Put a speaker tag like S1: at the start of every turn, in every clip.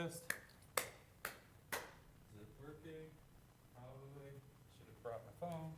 S1: test. Is it working? Probably. Should have brought my phone.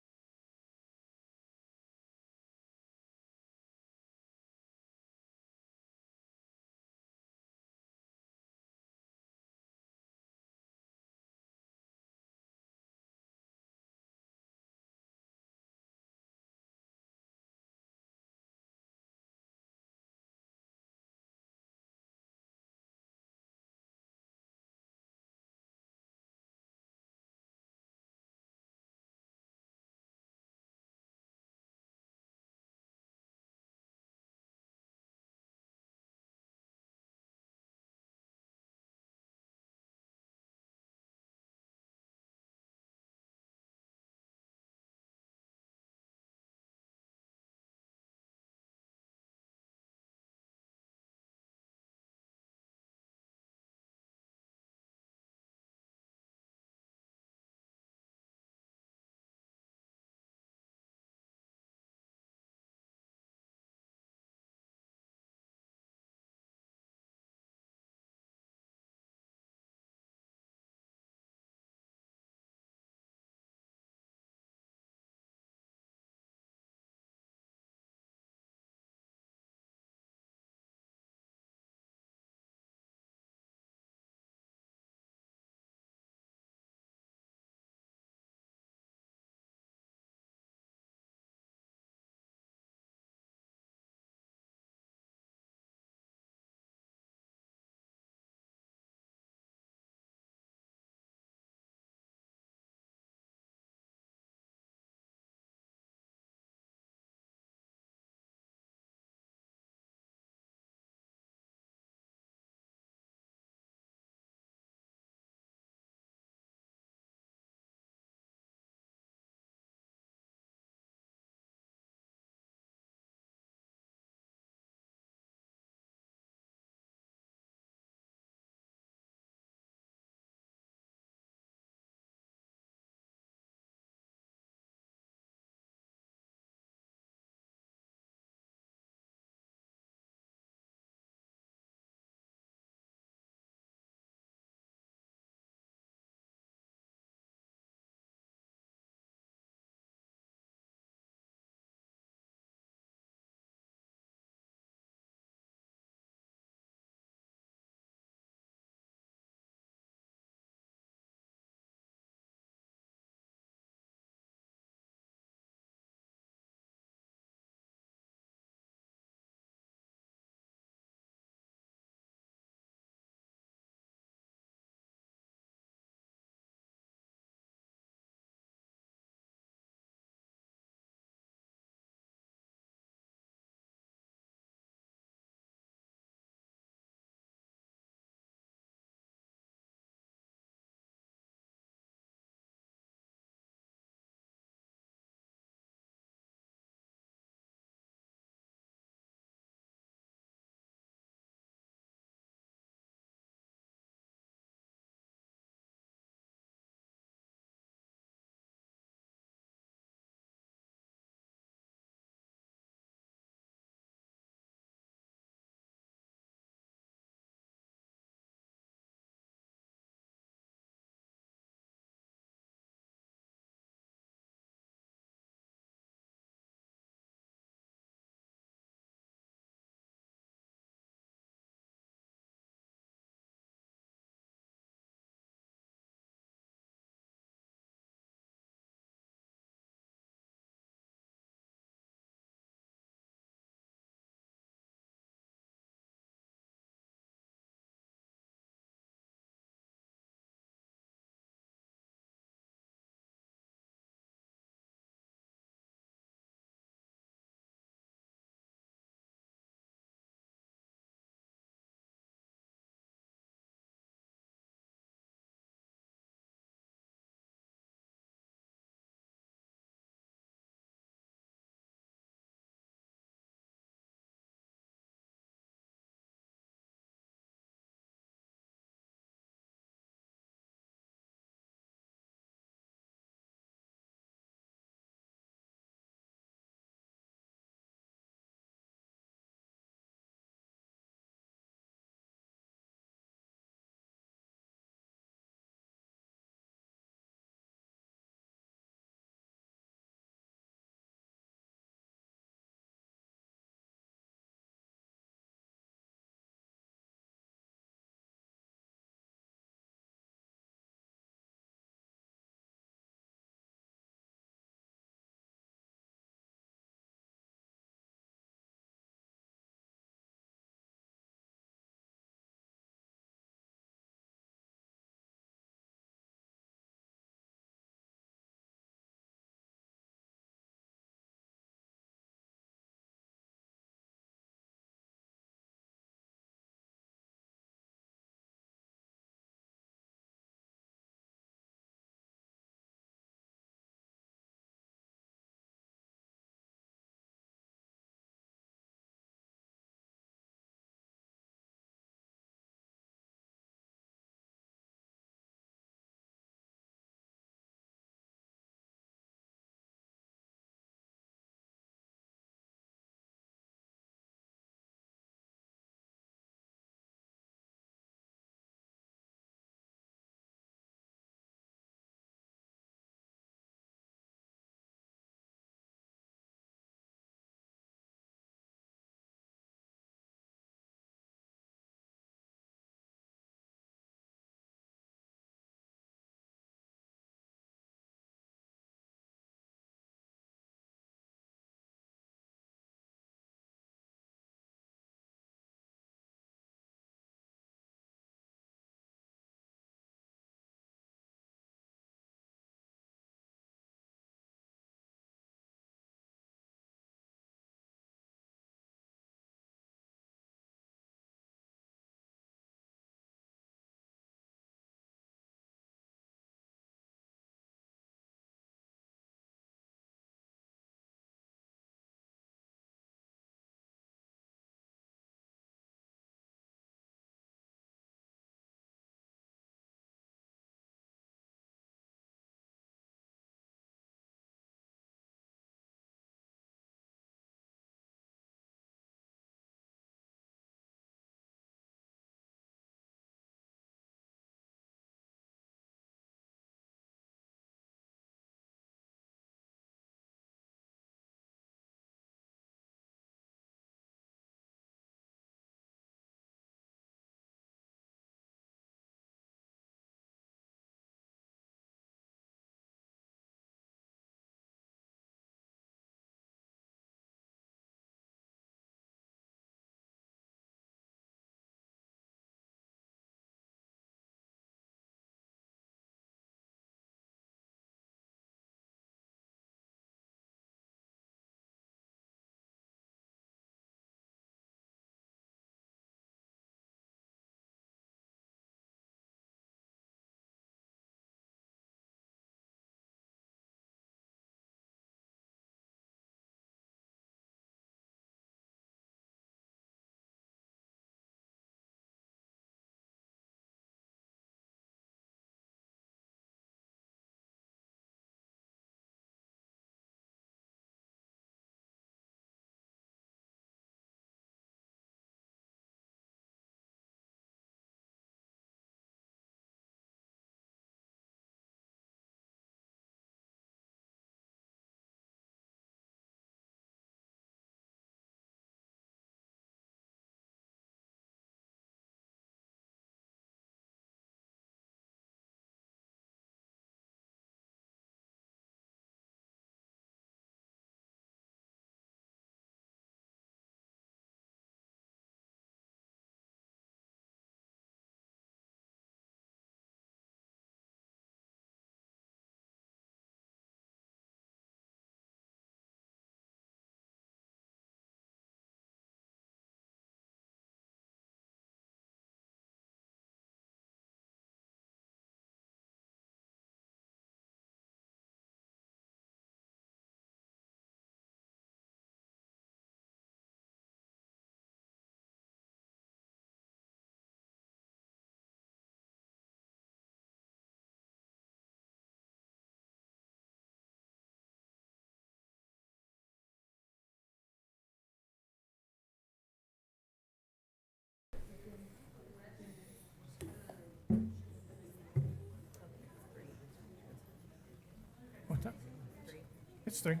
S2: Mr.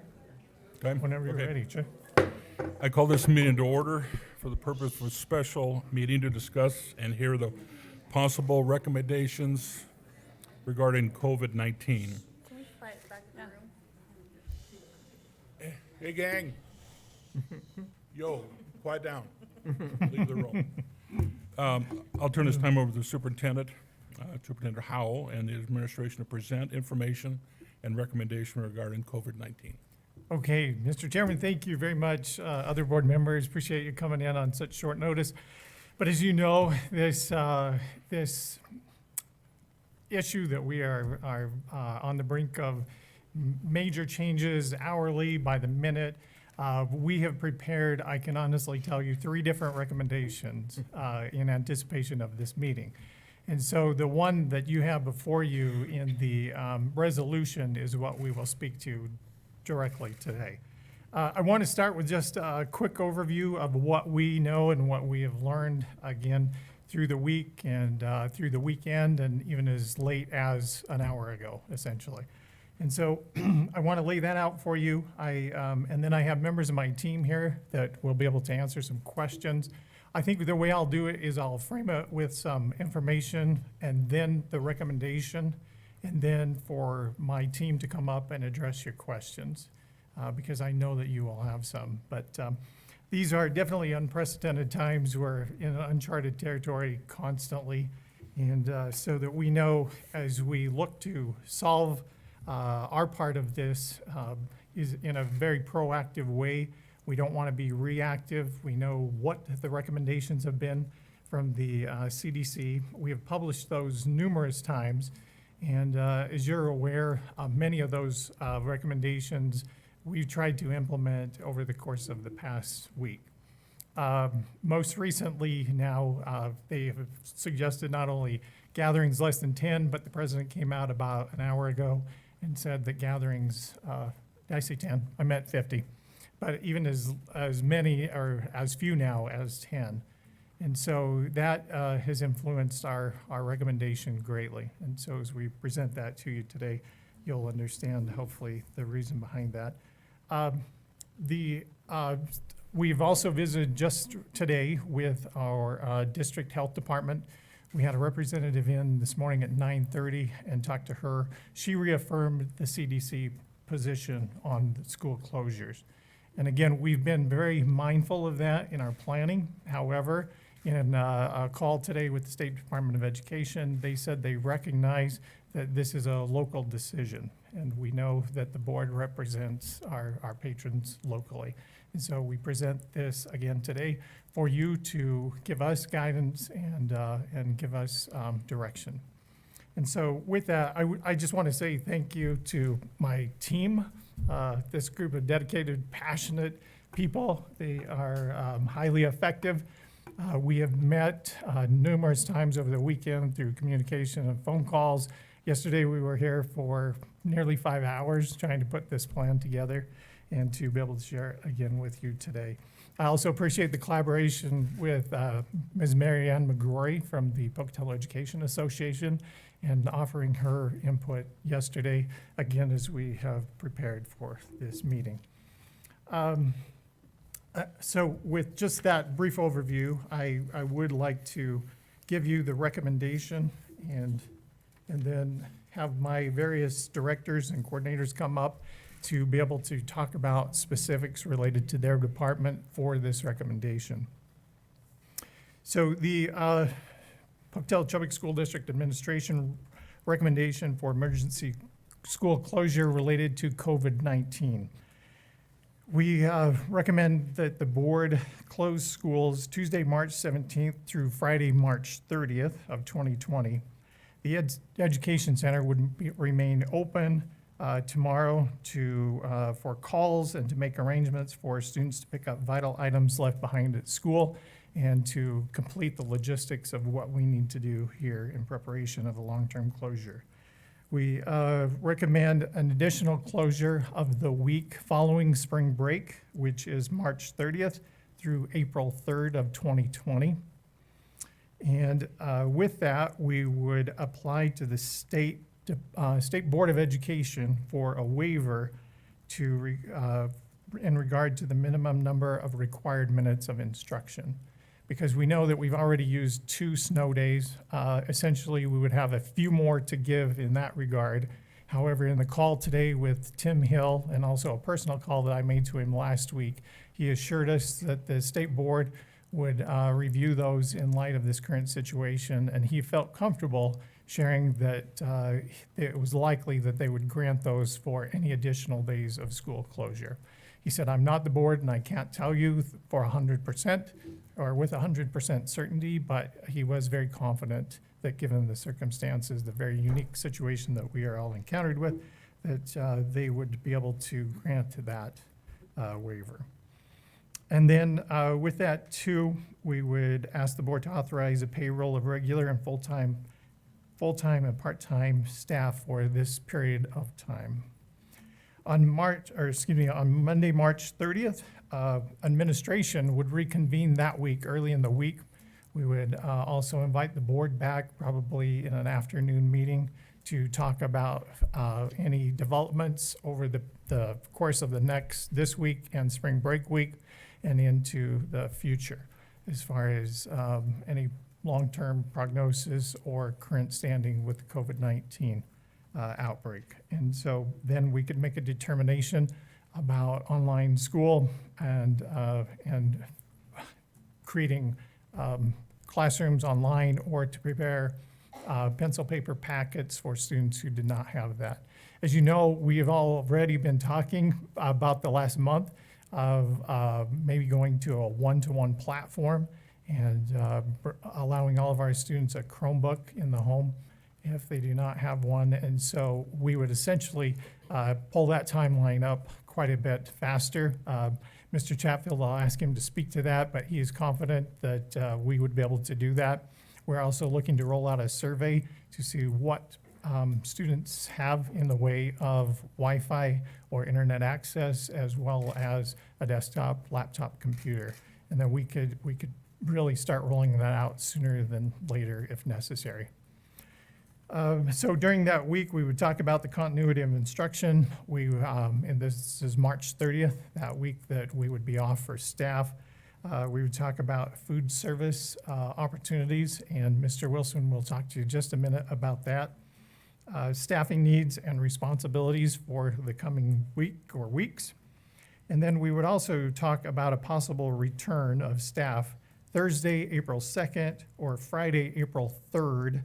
S3: Okay.
S2: Whenever you're
S3: Okay.
S2: ready, Chair.
S3: I call this meeting to order for the purpose of a special meeting to discuss and hear the possible recommendations regarding COVID-19.
S4: Can we quiet the back of the room?
S3: Hey, gang. Yo, quiet down. Leave the room. I'll turn this time over to the Superintendent Howell, and the administration to present information and recommendation regarding COVID-19.
S2: Okay, Mr. Chairman, thank you very much. Other board members, appreciate you coming in on such short notice. But as you know, this issue that we are on the brink of major changes hourly by the minute. We have prepared, I can honestly tell you, 3 different recommendations in anticipation of this meeting. And so the one that you have before you in the resolution is what we will speak to directly today. I want to start with just a quick overview of what we know and what we have learned, again, through the week and through the weekend and even as late as an hour ago, essentially. And so I want to lay that out for you. And then I have members of my team here that will be able to answer some questions. I think the way I'll do it is I'll frame it with some information and then the recommendation, and then for my team to come up and address your questions, because I know that you will have some. But these are definitely unprecedented times. We're in uncharted territory constantly. And so that we know as we look to solve our part of this is in a very proactive way. We don't want to be reactive. We know what the recommendations have been from the CDC. We have published those numerous times. And as you're aware, many of those recommendations we've tried to implement over the course of the past week. Most recently now, they have suggested not only gatherings less than 10, but the president came out about an hour ago and said that gatherings, did I say 10? I meant 50. But even as many or as few now as 10. And so that has influenced our recommendation greatly. And so as we present that to you today, you'll understand hopefully the reason behind that. We've also visited just today with our district health department. We had a representative in this morning at 9:30 and talked to her. She reaffirmed the CDC position on the school closures. And again, we've been very mindful of that in our planning. However, in a call today with the State Department of Education, they said they recognize that this is a local decision. And we know that the board represents our patrons locally. And so we present this again today for you to give us guidance and give us direction. And so with that, I just want to say thank you to my team, this group of dedicated, passionate people. They are highly effective. We have met numerous times over the weekend through communication and phone calls. Yesterday, we were here for nearly 5 hours trying to put this plan together and to be able to share it again with you today. I also appreciate the collaboration with Ms. Mary Ann McGrory from the Pocatello Education Association and offering her input yesterday, again, as we have prepared for this meeting. So with just that brief overview, I would like to give you the recommendation and then have my various directors and coordinators come up to be able to talk about specifics related to their department for this recommendation. So the Pocatello School District Administration recommendation for emergency school closure related to COVID-19. We recommend that the board close schools Tuesday, March 17th through Friday, March 30th of 2020. The Education Center would remain open tomorrow for calls and to make arrangements for students to pick up vital items left behind at school and to complete the logistics of what we need to do here in preparation of a long-term closure. We recommend an additional closure of the week following spring break, which is March 30th through April 3rd of 2020. And with that, we would apply to the State Board of Education for a waiver in regard to the minimum number of required minutes of instruction. Because we know that we've already used 2 snow days. Essentially, we would have a few more to give in that regard. However, in the call today with Tim Hill, and also a personal call that I made to him last week, he assured us that the state board would review those in light of this current situation, and he felt comfortable sharing that it was likely that they would grant those for any additional days of school closure. He said, "I'm not the board and I can't tell you for 100% or with 100% certainty," but he was very confident that given the circumstances, the very unique situation that we are all encountered with, that they would be able to grant that waiver. And then with that too, we would ask the board to authorize a payroll of regular and full-time and part-time staff for this period of time. On Monday, March 30th, administration would reconvene that week, early in the week. We would also invite the board back, probably in an afternoon meeting, to talk about any developments over the course of this week and spring break week and into the future, as far as any long-term prognosis or current standing with the COVID-19 outbreak. And so then we could make a determination about online school and creating classrooms online, or to prepare pencil paper packets for students who did not have that. As you know, we have already been talking about the last month of maybe going to a one-to-one platform and allowing all of our students a Chromebook in the home if they do not have one. And so we would essentially pull that timeline up quite a bit faster. Mr. Chatfield, I'll ask him to speak to that, but he is confident that we would be able to do that. We're also looking to roll out a survey to see what students have in the way of Wi-Fi or internet access, as well as a desktop, laptop computer. And then we could really start rolling that out sooner than later if necessary. So during that week, we would talk about the continuity of instruction. And this is March 30th, that week that we would be off for staff. We would talk about food service opportunities, and Mr. Wilson will talk to you just a minute about that. Staffing needs and responsibilities for the coming week or weeks. And then we would also talk about a possible return of staff Thursday, April 2nd, or Friday, April 3rd,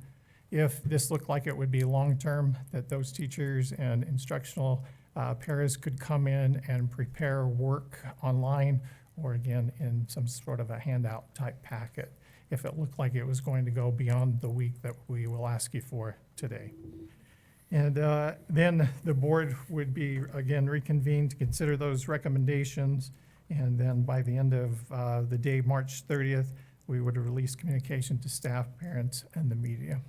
S2: if this looked like it would be long-term, that those teachers and instructional paras could come in and prepare work online, or again, in some sort of a handout type packet, if it looked like it was going to go beyond the week that we will ask you for today. And then the board would be, again, reconvened to consider those recommendations. And then by the end of the day, March 30th, we would release communication to staff, parents, and the media.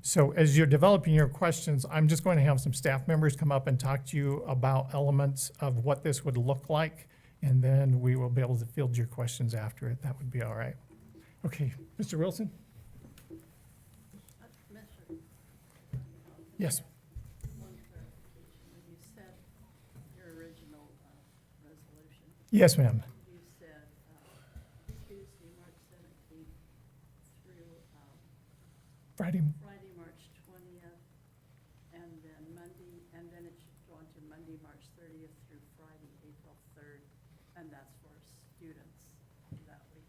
S2: So as you're developing your questions, I'm just going to have some staff members come up and talk to you about elements of what this would look like, and then we will be able to field your questions after it. That would be all right. Okay, Mr. Wilson? Yes.
S5: One clarification. When you said your original resolution,
S2: Yes, ma'am.
S5: you said Tuesday, March 17th through
S2: Friday.
S5: Friday, March 20th, and then Monday, and then it should go on to Monday, March 30th through Friday, April 3rd, and that's for students that week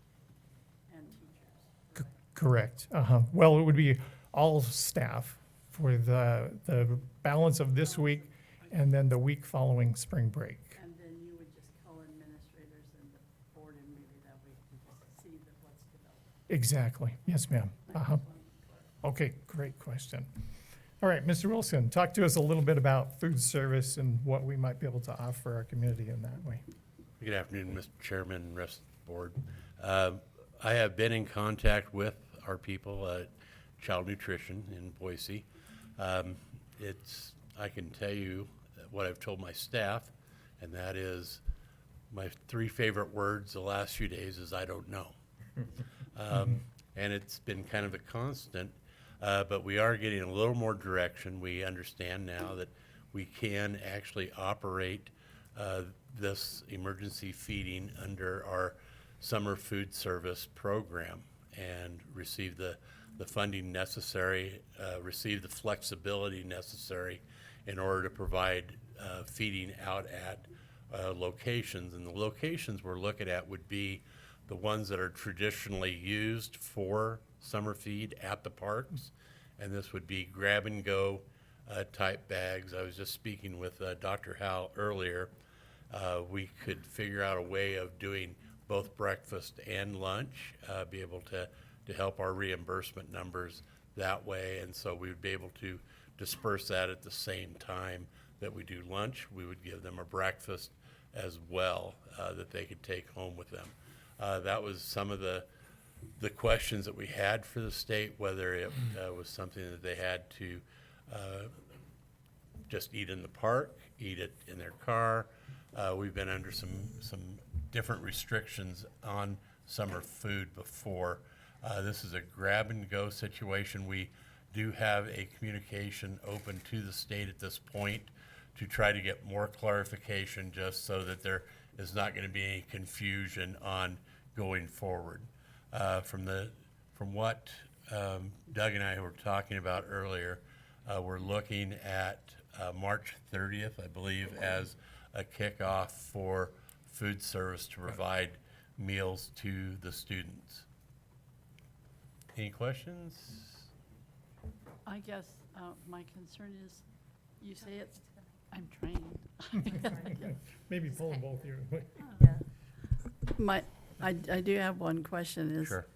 S5: and teachers.
S2: Correct. Well, it would be all staff for the balance of this week and then the week following spring break.
S5: And then you would just call administrators and the board and maybe that week to just see what's developed.
S2: Exactly. Yes, ma'am. Okay, great question. All right, Mr. Wilson, talk to us a little bit about food service and what we might be able to offer our community in that way.
S6: Good afternoon, Mr. Chairman and rest of the board. I have been in contact with our people at Child Nutrition in Boise. I can tell you what I've told my staff, and that is my 3 favorite words the last few days is I don't know. And it's been kind of a constant, but we are getting a little more direction. We understand now that we can actually operate this emergency feeding under our summer food service program and receive the funding necessary, receive the flexibility necessary in order to provide feeding out at locations. And the locations we're looking at would be the ones that are traditionally used for summer feed at the parks. And this would be grab and go type bags. I was just speaking with Dr. Howe earlier. We could figure out a way of doing both breakfast and lunch, be able to help our reimbursement numbers that way. And so we would be able to disperse that at the same time that we do lunch. We would give them a breakfast as well that they could take home with them. That was some of the questions that we had for the state, whether it was something that they had to just eat in the park, eat it in their car. We've been under some different restrictions on summer food before. This is a grab and go situation. We do have a communication open to the state at this point to try to get more clarification, just so that there is not going to be any confusion on going forward. From what Doug and I were talking about earlier, we're looking at March 30th, I believe, as a kickoff for food service to provide meals to the students. Any questions?
S5: I guess my concern is, you say it's, I'm trained.
S2: Maybe pulling both your way.
S5: I do have one question is,
S6: Sure.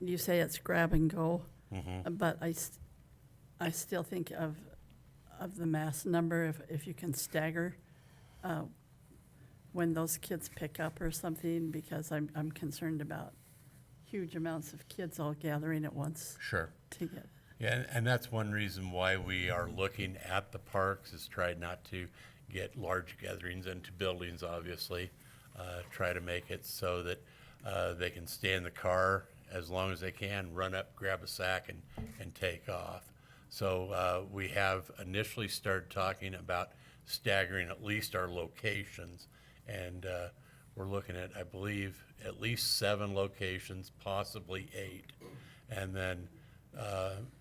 S5: you say it's grab and go,
S6: Mm-hmm.
S5: but I still think of the mass number, if you can stagger when those kids pick up or something, because I'm concerned about huge amounts of kids all gathering at once
S6: Sure.
S5: together.
S6: Yeah, and that's one reason why we are looking at the parks, is try not to get large gatherings into buildings, obviously. Try to make it so that they can stay in the car as long as they can, run up, grab a sack, and take off. So we have initially started talking about staggering at least our locations, and we're looking at, I believe, at least 7 locations, possibly 8. And then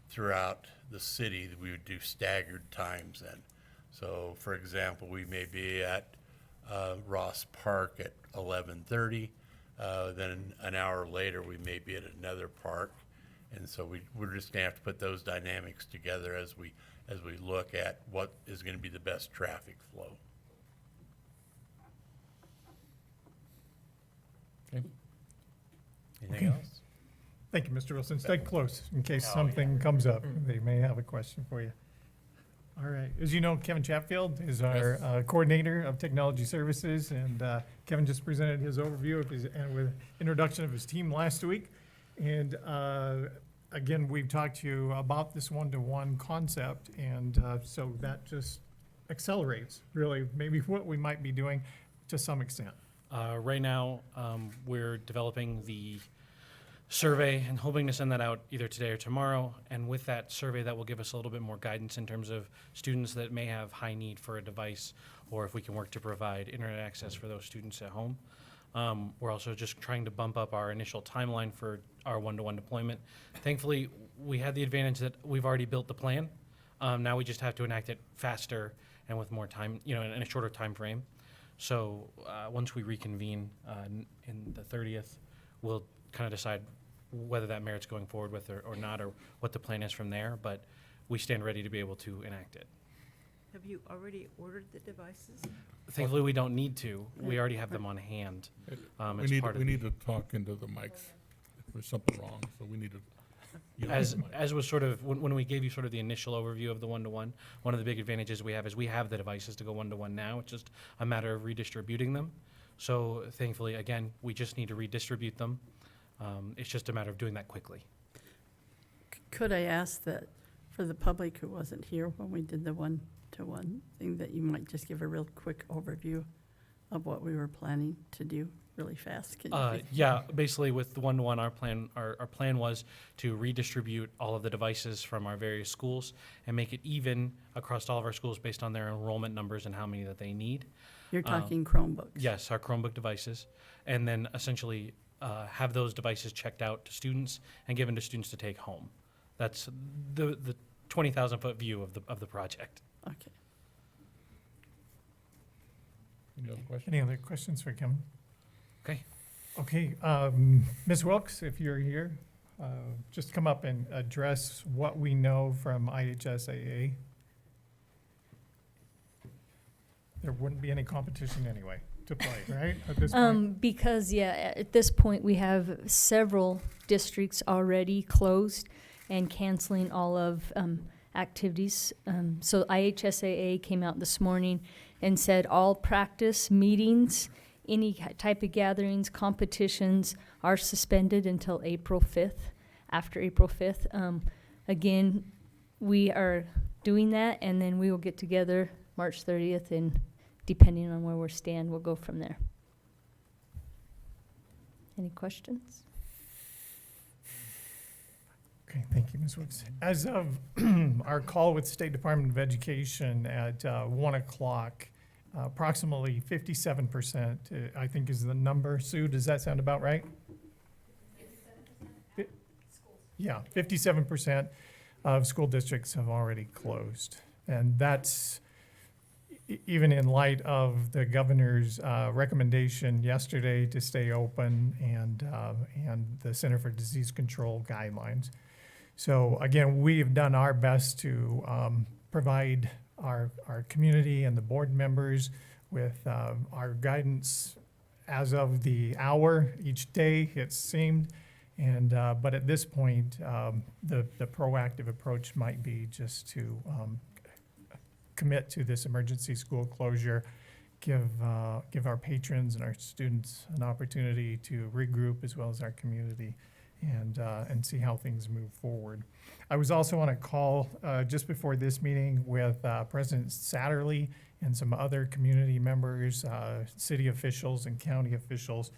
S6: throughout the city, we would do staggered times then. So, for example, we may be at Ross Park at 11:30. Then an hour later, we may be at another park. And so we're just gonna have to put those dynamics together as we look at what is gonna be the best traffic flow.
S3: Okay.
S6: Anything else?
S2: Thank you, Mr. Wilson. Stay close in case something comes up. They may have a question for you. All right. As you know, Kevin Chatfield is our coordinator of technology services, and Kevin just presented his overview of his, and with introduction of his team last week. And again, we've talked to you about this one-to-one concept, and so that just accelerates really maybe what we might be doing to some extent.
S7: Right now, we're developing the survey and hoping to send that out either today or tomorrow. And with that survey, that will give us a little bit more guidance in terms of students that may have high need for a device, or if we can work to provide internet access for those students at home. We're also just trying to bump up our initial timeline for our one-to-one deployment. Thankfully, we had the advantage that we've already built the plan. Now we just have to enact it faster and with more time, in a shorter time frame. So once we reconvene in the 30th, we'll kind of decide whether that merits going forward with or not, or what the plan is from there. But we stand ready to be able to enact it.
S8: Have you already ordered the devices?
S7: Thankfully, we don't need to. We already have them on hand.
S3: We need to talk into the mics if there's something wrong, so we need to.
S7: As was sort of, when we gave you sort of the initial overview of the one-to-one, one of the big advantages we have is we have the devices to go one-to-one now. It's just a matter of redistributing them. So thankfully, again, we just need to redistribute them. It's just a matter of doing that quickly.
S5: Could I ask that for the public who wasn't here when we did the one-to-one thing, that you might just give a real quick overview of what we were planning to do really fast. Can you
S7: Yeah, basically with the one-to-one, our plan was to redistribute all of the devices from our various schools and make it even across all of our schools based on their enrollment numbers and how many that they need.
S5: You're talking Chromebooks?
S7: Yes, our Chromebook devices, and then essentially have those devices checked out to students and given to students to take home. That's the 20,000-foot view of the project.
S5: Okay.
S3: Any other questions?
S2: Any other questions for Kevin?
S7: Okay.
S2: Okay, Ms. Wilkes, if you're here, just come up and address what we know from IHSAA. There wouldn't be any competition anyway to play, right, at this point?
S9: Because, yeah, at this point, we have several districts already closed and canceling all of activities. So IHSAA came out this morning and said all practice meetings, any type of gatherings, competitions are suspended until April 5th, after April 5th. Again, we are doing that, and then we will get together March 30th, and depending on where we stand, we'll go from there. Any questions?
S2: Okay, thank you, Ms. Woods. As of our call with State Department of Education at 1 o'clock, approximately 57%, I think is the number. Sue, does that sound about right? 57%? Yeah, 57% of school districts have already closed. And that's even in light of the governor's recommendation yesterday to stay open and the Center for Disease Control guidelines. So again, we have done our best to provide our community and the board members with our guidance as of the hour each day, it seemed. And but at this point, the proactive approach might be just to commit to this emergency school closure, give our patrons and our students an opportunity to regroup as well as our community and see how things move forward. I was also on a call just before this meeting with President Satterley and some other community members, city officials and county officials.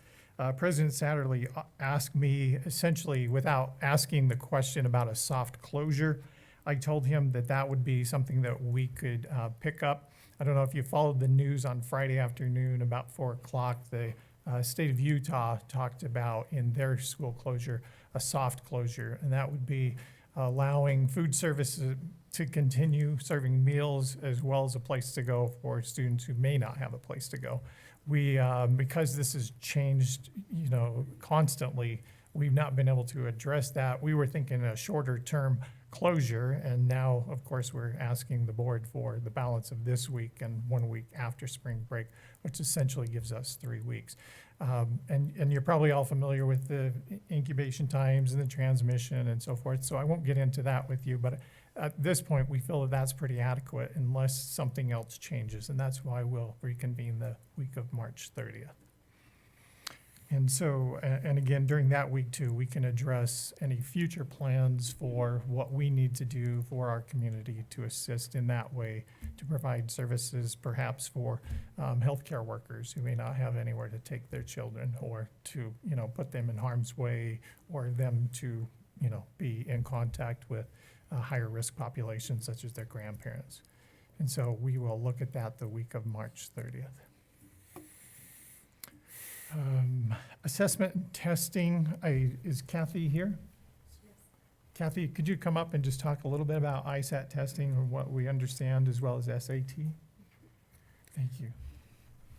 S2: President Satterley asked me essentially without asking the question about a soft closure. I told him that that would be something that we could pick up. I don't know if you followed the news on Friday afternoon about 4 o'clock. The state of Utah talked about in their school closure a soft closure, and that would be allowing food services to continue serving meals as well as a place to go for students who may not have a place to go. We, because this has changed, constantly, we've not been able to address that. We were thinking a shorter term closure, and now, of course, we're asking the board for the balance of this week and 1 week after spring break, which essentially gives us 3 weeks. And you're probably all familiar with the incubation times and the transmission and so forth, so I won't get into that with you, but at this point, we feel that that's pretty adequate unless something else changes, and that's why we'll reconvene the week of March 30th. And so, and again, during that week too, we can address any future plans for what we need to do for our community to assist in that way, to provide services perhaps for healthcare workers who may not have anywhere to take their children, or to, put them in harm's way, or them to, be in contact with higher risk populations such as their grandparents. And so we will look at that the week of March 30th. Assessment and testing, is Kathy here? Yes. Kathy, could you come up and just talk a little bit about ISAT testing and what we understand as well as SAT? Thank you.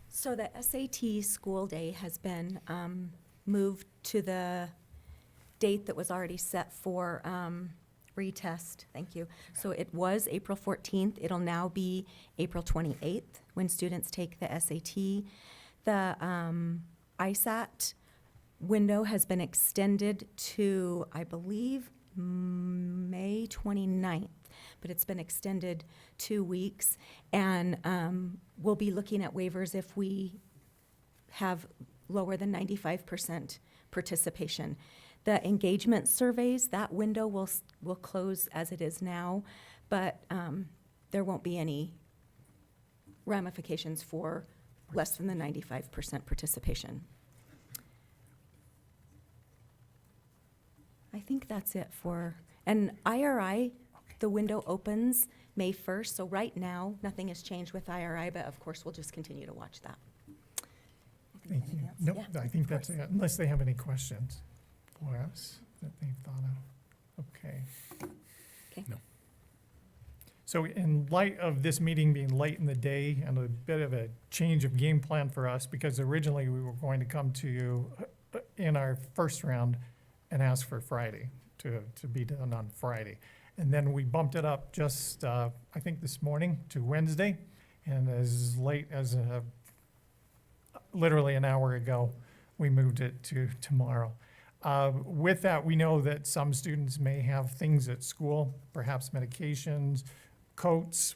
S10: So the SAT school day has been moved to the date that was already set for retest. Thank you. So it was April 14th. It'll now be April 28th when students take the SAT. The ISAT window has been extended to, I believe, May 29th, but it's been extended 2 weeks, and we'll be looking at waivers if we have lower than 95% participation. The engagement surveys, that window will close as it is now, but there won't be any ramifications for less than the 95% participation. think that's it for, and IRI, the window opens May 1st, so right now, nothing has changed with IRI, but of course, we'll just continue to watch that.
S2: Thank you.
S10: Anything else?
S2: Nope,
S10: Yeah,
S2: I think
S10: of
S2: that's
S10: course.
S2: it, unless they have any questions for us that they've thought of. Okay.
S10: Okay.
S3: No.
S2: So in light of this meeting being late in the day and a bit of a change of game plan for us, because originally we were going to come to you in our first round and ask for Friday, to be done on Friday. And then we bumped it up just, I think this morning to Wednesday, and as late as literally an hour ago, we moved it to tomorrow. With that, we know that some students may have things at school, perhaps medications, coats,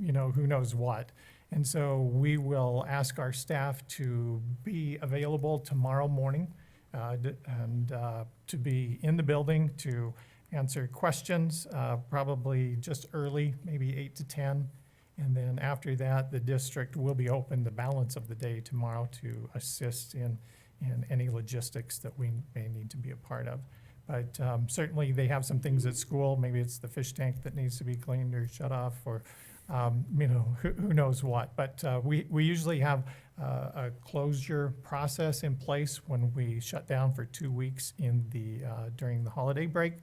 S2: who knows what. And so we will ask our staff to be available tomorrow morning and to be in the building to answer questions, probably just early, maybe 8 to 10. And then after that, the district will be open the balance of the day tomorrow to assist in any logistics that we may need to be a part of. But certainly they have some things at school. Maybe it's the fish tank that needs to be cleaned or shut off, or who knows what. But we usually have a closure process in place when we shut down for 2 weeks during the holiday break.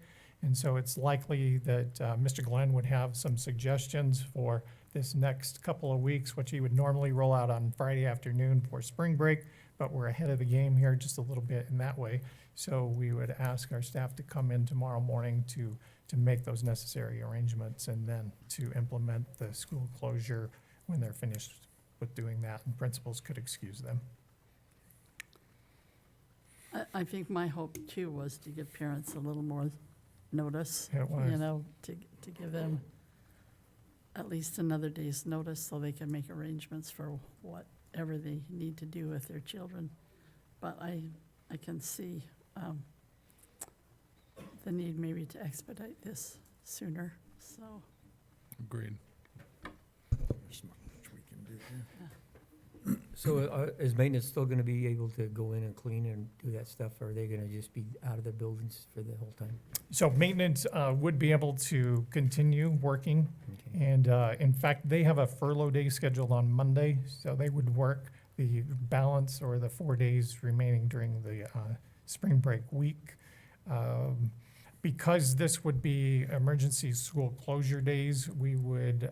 S2: And so it's likely that Mr. Glenn would have some suggestions for this next couple of weeks, which he would normally roll out on Friday afternoon for spring break, but we're ahead of the game here just a little bit in that way. So we would ask our staff to come in tomorrow morning to make those necessary arrangements and then to implement the school closure when they're finished with doing that, and principals could excuse them.
S5: I think my hope too was to give parents a little more notice,
S2: It was.
S5: to give them at least another day's notice so they can make arrangements for whatever they need to do with their children. But I can see the need maybe to expedite this sooner, so.
S3: Agreed.
S11: So is maintenance still gonna be able to go in and clean and do that stuff, or are they gonna just be out of their buildings for the whole time?
S2: So maintenance would be able to continue working.
S11: Okay.
S2: And in fact, they have a furlough day scheduled on Monday, so they would work the balance or the 4 days remaining during the spring break week. Because this would be emergency school closure days, we would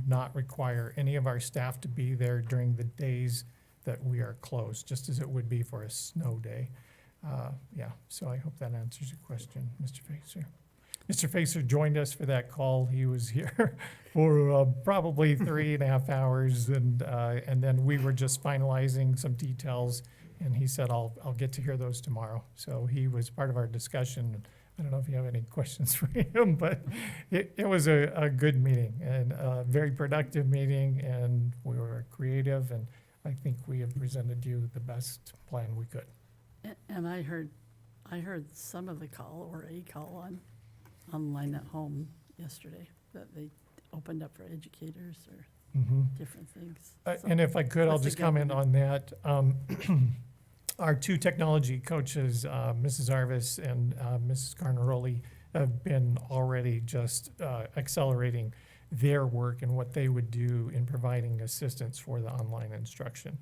S2: not require any of our staff to be there during the days that we are closed, just as it would be for a snow day. Yeah, so I hope that answers your question, Mr. Facer. Mr. Facer joined us for that call. He was here for probably 3.5 hours, and then we were just finalizing some details, and he said, I'll get to hear those tomorrow. So he was part of our discussion. I don't know if you have any questions for him, but it was a good meeting and a very productive meeting, and we were creative, and I think we have presented you the best plan we could.
S5: And I heard some of the call or a call online at home yesterday that they opened up for educators or different things. So
S2: And if I could, I'll
S5: with the
S2: just comment
S5: government.
S2: on that. Our two technology coaches, Mrs. Arvis and Mrs. Carnaroli, have been already just accelerating their work and what they would do in providing assistance for the online instruction.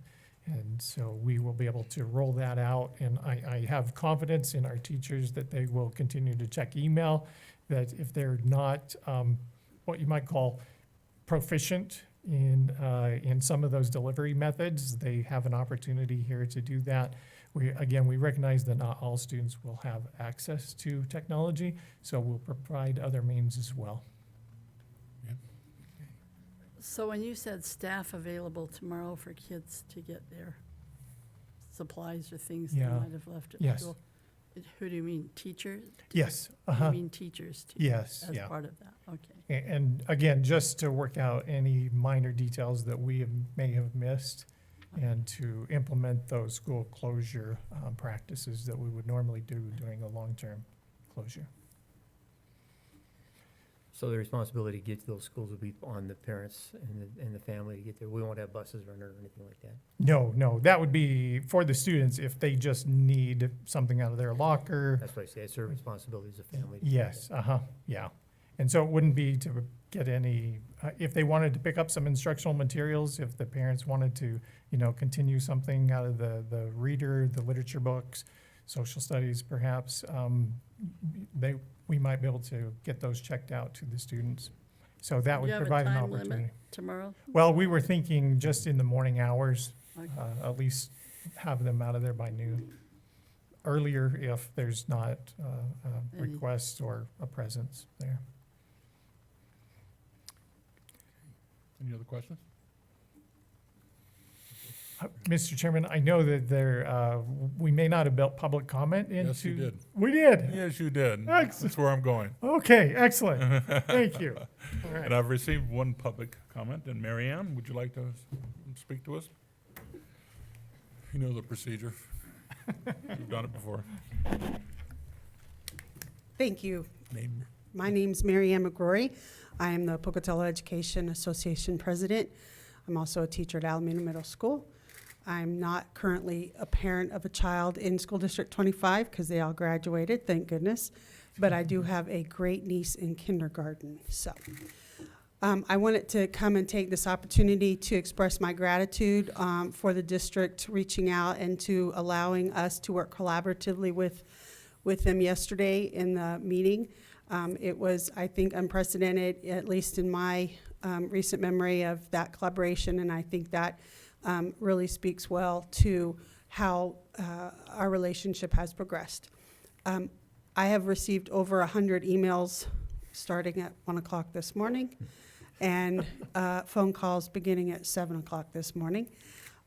S2: And so we will be able to roll that out, and I have confidence in our teachers that they will continue to check email, that if they're not what you might call proficient in some of those delivery methods, they have an opportunity here to do that. We recognize that not all students will have access to technology, so we'll provide other means as well.
S5: So when you said staff available tomorrow for kids to get their supplies or things they
S2: Yeah.
S5: might have left at
S2: Yes.
S5: school, who do you mean, teacher?
S2: Yes,
S5: You mean teachers too?
S2: Yes,
S5: As
S2: yeah.
S5: part of that, okay.
S2: And again, just to work out any minor details that we may have missed, and to implement those school closure practices that we would normally do during a long-term closure.
S11: So the responsibility to get to those schools will be on the parents and the family to get there. We won't have buses running or anything like that.
S2: No, that would be for the students if they just need something out of their locker.
S11: That's what I say, it's their responsibility as a family. to do
S2: Yes,
S11: that.
S2: yeah. And so it wouldn't be to get any, if they wanted to pick up some instructional materials, if the parents wanted to, continue something out of the reader, the literature books, social studies perhaps, we might be able to get those checked out to the students. So that
S5: Do
S2: would
S5: you have a
S2: provide an
S5: time limit
S2: opportunity.
S5: tomorrow?
S2: Well, we were thinking just in the morning hours,
S5: Okay.
S2: at least have them out of there by noon. Earlier if there's not a
S5: Any-
S2: request or a presence there.
S3: Any other questions?
S2: Mr. Chairman, I know that we may not have built public comment into.
S3: Yes, you did.
S2: We did?
S3: Yes, you did.
S2: Excellent.
S3: That's where I'm going.
S2: Okay, excellent. Thank you. All right.
S3: And I've received one public comment, and Mary Ann, would you like to speak to us? You know the procedure. You've done it before.
S12: Thank you.
S3: Name.
S12: My name's Mary Ann McGrory. I am the Pocatello Education Association president. I'm also a teacher at Alameda Middle School. I'm not currently a parent of a child in School District 25 because they all graduated, thank goodness. But I do have a great niece in kindergarten. So I wanted to come and take this opportunity to express my gratitude for the district reaching out and to allowing us to work collaboratively with them yesterday in the meeting. It was, I think, unprecedented, at least in my recent memory of that collaboration, and I think that really speaks well to how our relationship has progressed. I have received over 100 emails starting at 1 o'clock this morning and phone calls beginning at 7 o'clock this morning.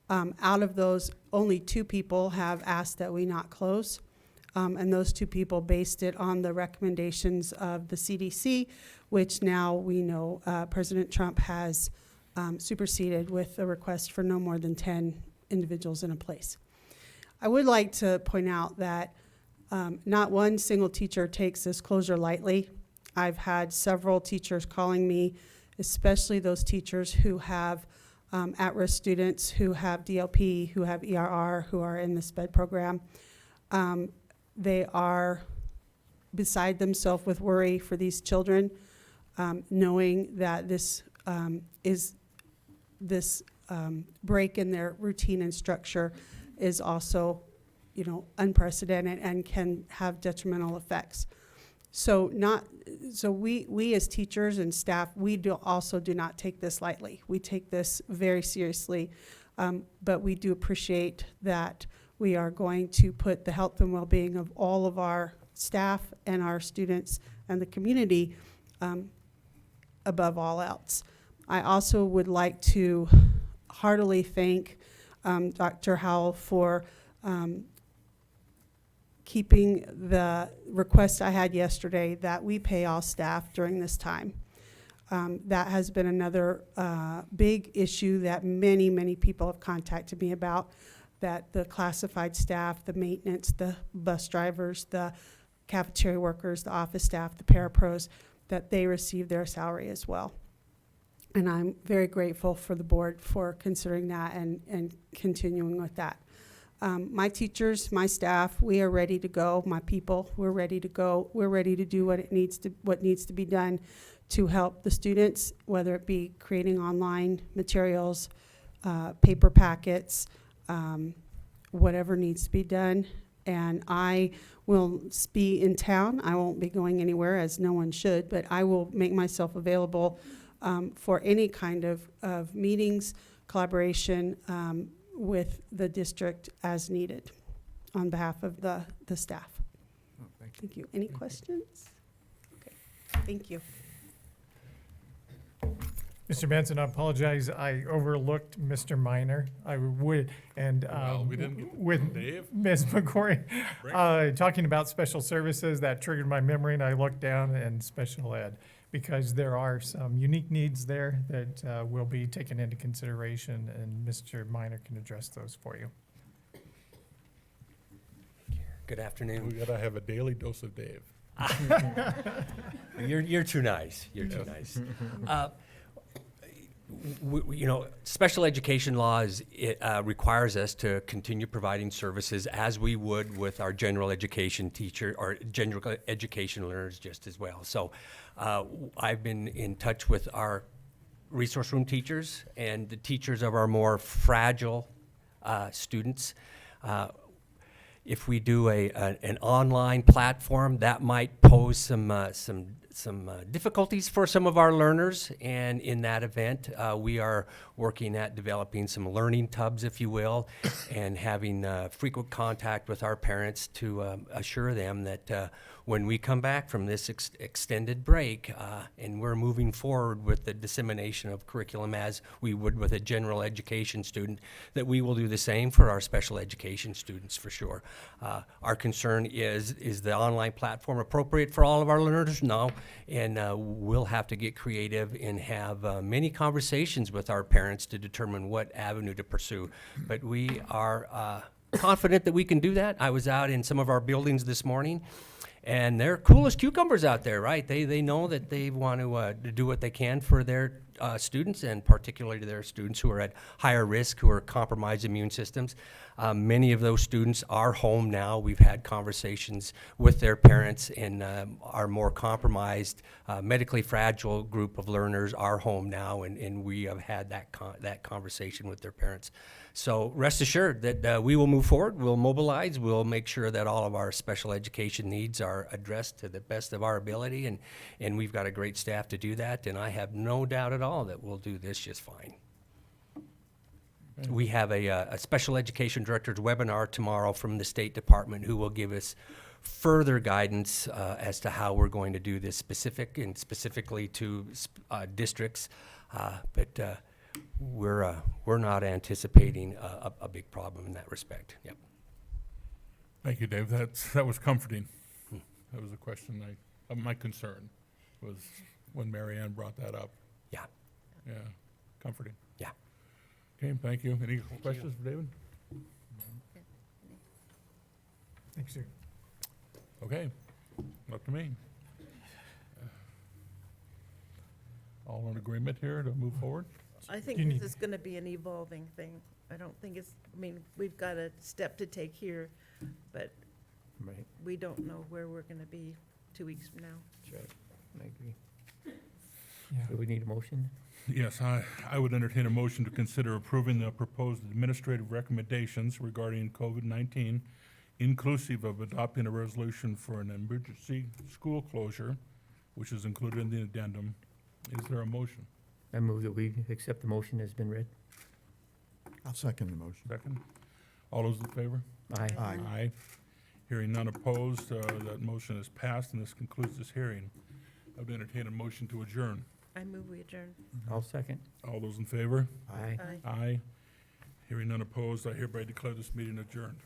S12: Out of those, only 2 people have asked that we not close. And those 2 people based it on the recommendations of the CDC, which now we know President Trump has superseded with a request for no more than 10 individuals in a place. I would like to point out that not one single teacher takes this closure lightly. I've had several teachers calling me, especially those teachers who have at-risk students, who have DLP, who have ERR, who are in the SPED program. They are beside themselves with worry for these children, knowing that this break in their routine and structure is also, unprecedented and can have detrimental effects. So we as teachers and staff, we also do not take this lightly. We take this very seriously, but we do appreciate that we are going to put the health and well-being of all of our staff and our students and the community above all else. I also would like to heartily thank Dr. Howell for keeping the request I had yesterday that we pay all staff during this time. That has been another big issue that many, many people have contacted me about, that the classified staff, the maintenance, the bus drivers, the cafeteria workers, the office staff, the parapros, that they receive their salary as well. And I'm very grateful for the board for considering that and continuing with that. My teachers, my staff, we are ready to go. My people, we're ready to go. We're ready to do what needs to be done to help the students, whether it be creating online materials, paper packets, whatever needs to be done. And I will be in town. I won't be going anywhere, as no one should, but I will make myself available for any kind of meetings, collaboration with the district as needed on behalf of the staff. Thank you. Any questions? Okay, thank you.
S2: Mr. Benson, I apologize. I overlooked Mr. Minor. I would, and
S3: Well, we didn't get to
S2: with
S3: Dave.
S2: Ms. McCory,
S3: Bring
S2: talking about special services, that triggered my memory, and I looked down and special ed, because there are some unique needs there that will be taken into consideration, and Mr. Minor can address those for you.
S13: Good afternoon.
S3: We gotta have a daily dose of Dave.
S13: You're too nice. You're too nice. You know, special education law requires us to continue providing services as we would with our general education teacher or general education learners just as well. So I've been in touch with our resource room teachers and the teachers of our more fragile students. If we do an online platform, that might pose some difficulties for some of our learners, and in that event, we are working at developing some learning tubs, if you will, and having frequent contact with our parents to assure them that when we come back from this extended break and we're moving forward with the dissemination of curriculum as we would with a general education student, that we will do the same for our special education students for sure. Our concern is the online platform appropriate for all of our learners? No, and we'll have to get creative and have many conversations with our parents to determine what avenue to pursue. But we are confident that we can do that. I was out in some of our buildings this morning, and they're cool as cucumbers out there, right? They know that they want to do what they can for their students, and particularly their students who are at higher risk, who are compromised immune systems. Many of those students are home now. We've had conversations with their parents, and our more compromised, medically fragile group of learners are home now, and we have had that conversation with their parents. So rest assured that we will move forward, we'll mobilize, we'll make sure that all of our special education needs are addressed to the best of our ability, and we've got a great staff to do that, and I have no doubt at all that we'll do this just fine. We have a special education director's webinar tomorrow from the State Department who will give us further guidance as to how we're going to do this specifically to districts, but we're not anticipating a big problem in that respect. Yep.
S3: Thank you, Dave. That was comforting. That was a question my concern was when Mary Ann brought that up.
S13: Yeah.
S3: Yeah, comforting.
S13: Yeah.
S3: Okay, thank you. Any questions for David?
S2: Thanks, sir.
S3: Okay, up to me. All in agreement here to move forward?
S8: I think
S2: You
S8: this
S2: need-
S8: is gonna be an evolving thing. I don't think I mean, we've got a step to take here, but
S11: Right,
S8: we don't know where we're gonna be 2 weeks from now.
S11: that's right. I agree.
S2: Yeah.
S11: So we need a motion?
S3: Yes, I would entertain a motion to consider approving the proposed administrative recommendations regarding COVID-19, inclusive of adopting a resolution for an emergency school closure, which is included in the addendum. Is there a motion?
S11: I move that we accept the motion as been read.
S14: I'll second the motion.
S3: Second? All those in favor?
S11: Aye.
S14: Aye.
S3: Aye. Hearing none opposed, that motion is passed, and this concludes this hearing. I would entertain a motion to adjourn.
S8: I move we adjourn.
S11: I'll second.
S3: All those in favor?
S11: Aye.
S8: Aye.
S3: Aye. Hearing none opposed, I hereby declare this meeting adjourned.